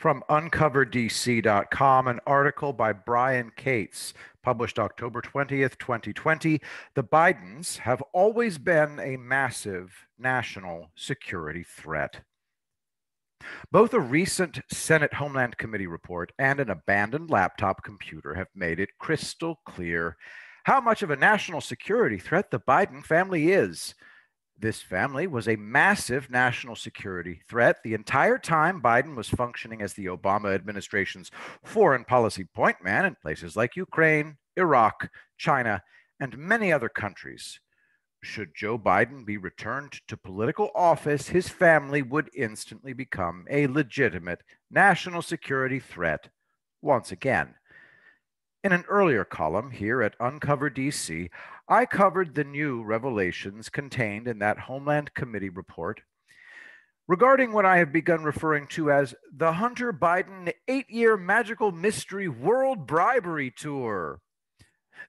From uncoverdc.com, an article by Brian Cates, published October 20th, 2020. The Bidens have always been a massive national security threat. Both a recent Senate Homeland Committee report and an abandoned laptop computer have made it crystal clear how much of a national security threat the Biden family is. This family was a massive national security threat the entire time Biden was functioning as the Obama administration's foreign policy point man in places like Ukraine, Iraq, China, and many other countries. Should Joe Biden be returned to political office, his family would instantly become a legitimate national security threat once again. In an earlier column here at Uncover DC, I covered the new revelations contained in that Homeland Committee report regarding what I have begun referring to as the Hunter Biden 8-year magical mystery world bribery tour.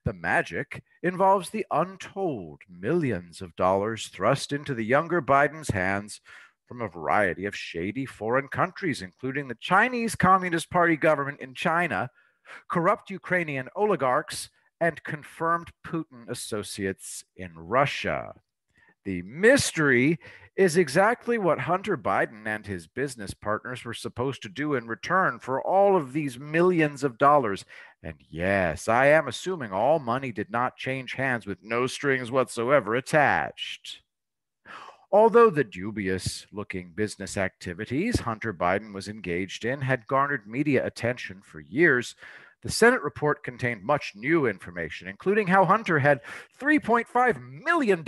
The magic involves the untold millions of dollars thrust into the younger Biden's hands from a variety of shady foreign countries, including the Chinese Communist Party government in China, corrupt Ukrainian oligarchs, and confirmed Putin associates in Russia. The mystery is exactly what Hunter Biden and his business partners were supposed to do in return for all of these millions of dollars. And yes, I am assuming all money did not change hands with no strings whatsoever attached. Although the dubious-looking business activities Hunter Biden was engaged in had garnered media attention for years, the Senate report contained much new information, including how Hunter had $3.5 million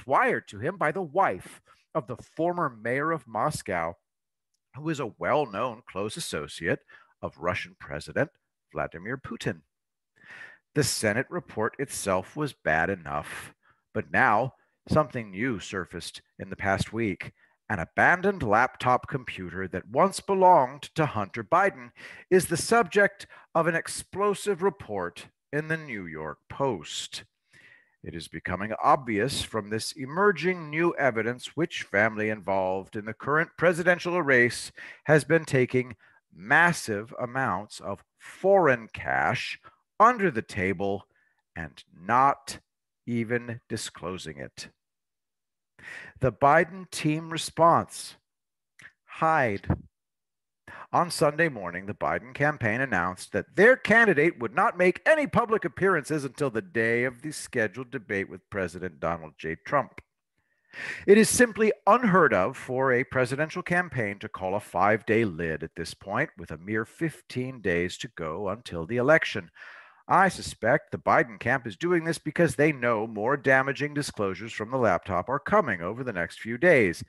wired to him by the wife of the former mayor of Moscow, who is a well-known close associate of Russian President Vladimir Putin. The Senate report itself was bad enough, but now something new surfaced in the past week. An abandoned laptop computer that once belonged to Hunter Biden is the subject of an explosive report in the New York Post. It is becoming obvious from this emerging new evidence which family involved in the current presidential race has been taking massive amounts of foreign cash under the table and not even disclosing it. The Biden team response: hide. On Sunday morning, the Biden campaign announced that their candidate would not make any public appearances until the day of the scheduled debate with President Donald J. Trump. It is simply unheard of for a presidential campaign to call a 5-day lid at this point, with a mere 15 days to go until the election. I suspect the Biden camp is doing this because they know more damaging disclosures from the laptop are coming over the next few days.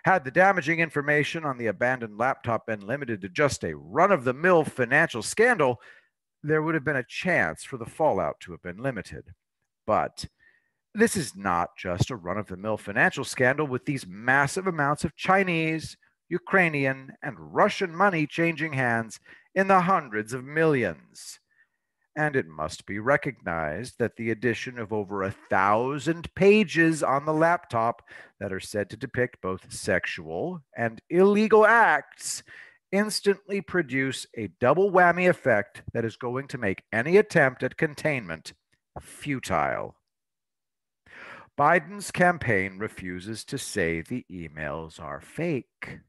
Had the damaging information on the abandoned laptop been limited to just a run-of-the-mill financial scandal, there would have been a chance for the fallout to have been limited. But this is not just a run-of-the-mill financial scandal with these massive amounts of Chinese, Ukrainian, and Russian money changing hands in the hundreds of millions. And it must be recognized that the addition of over 1,000 pages on the laptop that are said to depict both sexual and illegal acts instantly produce a double whammy effect that is going to make any attempt at containment futile. Biden's campaign refuses to say the emails are fake.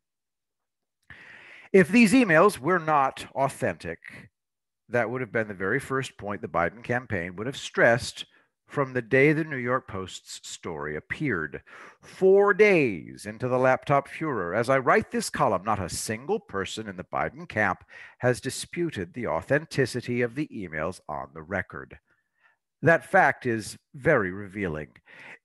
If these emails were not authentic, that would have been the very first point the Biden campaign would have stressed from the day the New York Post's story appeared. 4 days into the laptop furor, as I write this column, not a single person in the Biden camp has disputed the authenticity of the emails on the record. That fact is very revealing.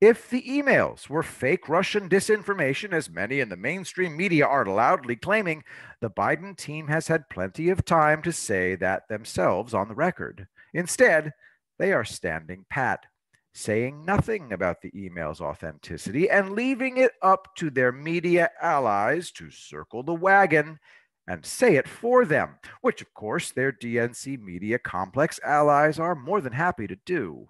If the emails were fake Russian disinformation, as many in the mainstream media are loudly claiming, the Biden team has had plenty of time to say that themselves on the record. Instead, they are standing pat, saying nothing about the email's authenticity and leaving it up to their media allies to circle the wagon and say it for them, which, of course, their DNC media complex allies are more than happy to do.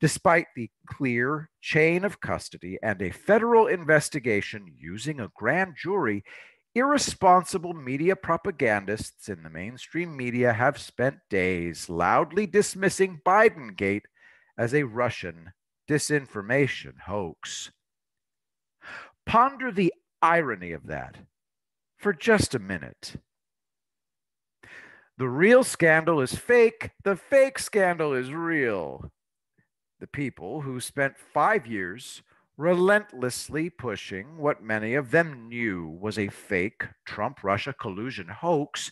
Despite the clear chain of custody and a federal investigation using a grand jury, irresponsible media propagandists in the mainstream media have spent days loudly dismissing Bidengate as a Russian disinformation hoax. Ponder the irony of that for just a minute. The real scandal is fake. The fake scandal is real. The people who spent 5 years relentlessly pushing what many of them knew was a fake Trump-Russia collusion hoax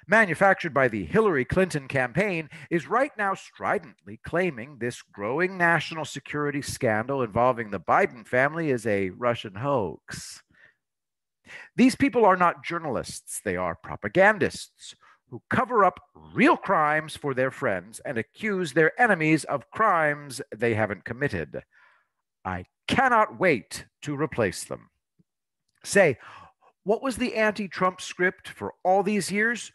manufactured by the Hillary Clinton campaign is right now stridently claiming this growing national security scandal involving the Biden family is a Russian hoax. These people are not journalists, they are propagandists who cover up real crimes for their friends and accuse their enemies of crimes they haven't committed. I cannot wait to replace them. Say, what was the anti-Trump script for all these years?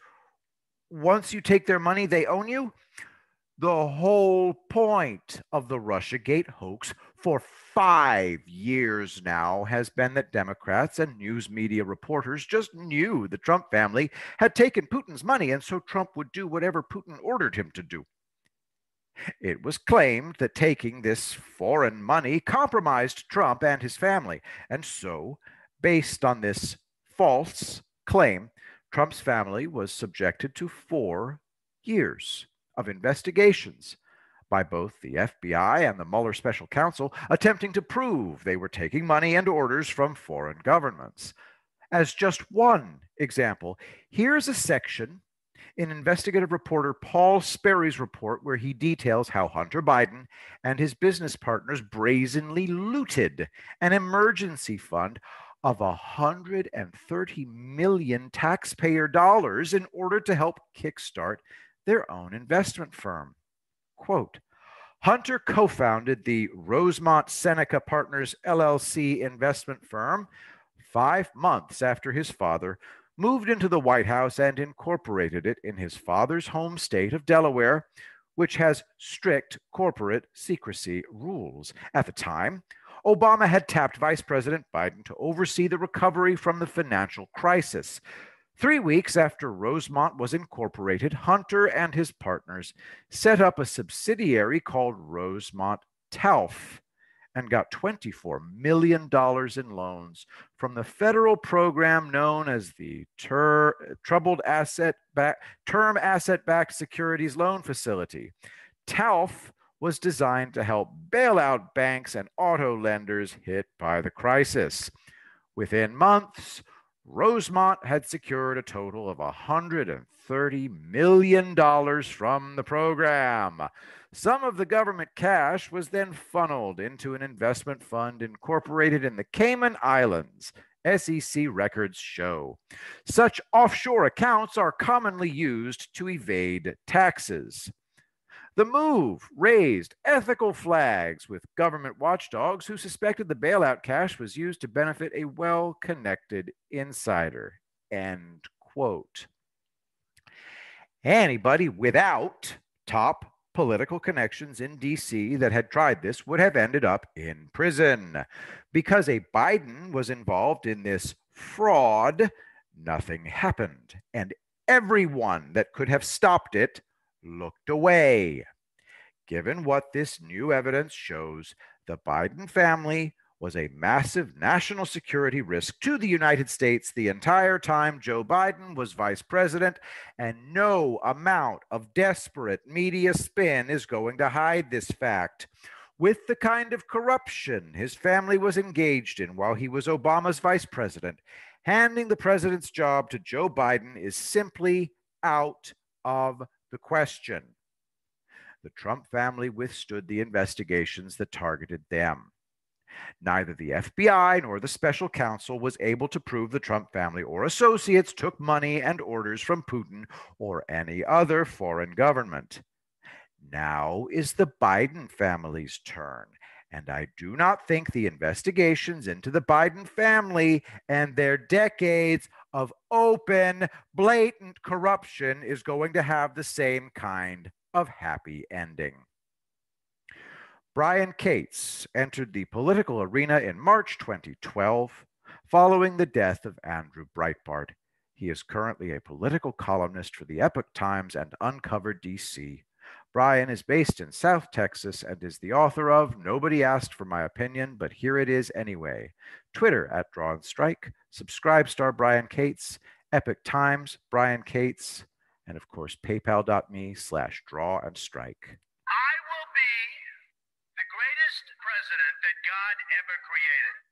Once you take their money, they own you? The whole point of the Russiagate hoax for 5 years now has been that Democrats and news media reporters just knew the Trump family had taken Putin's money, and so Trump would do whatever Putin ordered him to do. It was claimed that taking this foreign money compromised Trump and his family, and so, based on this false claim, Trump's family was subjected to 4 years of investigations by both the FBI and the Mueller special counsel attempting to prove they were taking money and orders from foreign governments. As just one example, here's a section in investigative reporter Paul Sperry's report where he details how Hunter Biden and his business partners brazenly looted an emergency fund of $130 million taxpayer dollars in order to help kickstart their own investment firm. Quote, Hunter co-founded the Rosemont Seneca Partners LLC investment firm 5 months after his father moved into the White House and incorporated it in his father's home state of Delaware, which has strict corporate secrecy rules. At the time, Obama had tapped Vice President Biden to oversee the recovery from the financial crisis. 3 weeks after Rosemont was incorporated, Hunter and his partners set up a subsidiary called Rosemont TALF and got $24 million in loans from the federal program known as the Term Asset-Backed Securities Loan Facility. TALF was designed to help bail out banks and auto lenders hit by the crisis. Within months, Rosemont had secured a total of $130 million from the program. Some of the government cash was then funneled into an investment fund incorporated in the Cayman Islands, SEC records show. Such offshore accounts are commonly used to evade taxes. The move raised ethical flags with government watchdogs who suspected the bailout cash was used to benefit a well-connected insider. End quote. Anybody without top political connections in D.C. that had tried this would have ended up in prison. Because a Biden was involved in this fraud, nothing happened, and everyone that could have stopped it looked away. Given what this new evidence shows, the Biden family was a massive national security risk to the United States the entire time Joe Biden was vice president, and no amount of desperate media spin is going to hide this fact. With the kind of corruption his family was engaged in while he was Obama's vice president, handing the president's job to Joe Biden is simply out of the question. The Trump family withstood the investigations that targeted them. Neither the FBI nor the special counsel was able to prove the Trump family or associates took money and orders from Putin or any other foreign government. Now is the Biden family's turn, and I do not think the investigations into the Biden family and their decades of open, blatant corruption is going to have the same kind of happy ending. Brian Cates entered the political arena in March 2012 following the death of Andrew Breitbart. He is currently a political columnist for the Epoch Times and Uncovered DC. Brian is based in South Texas and is the author of Nobody Asked for My Opinion, but Here It Is Anyway. Twitter at Draw and Strike, Subscribestar Brian Cates, Epoch Times Brian Cates, and of course paypal.me/draw and strike. I will be the greatest president that God ever created.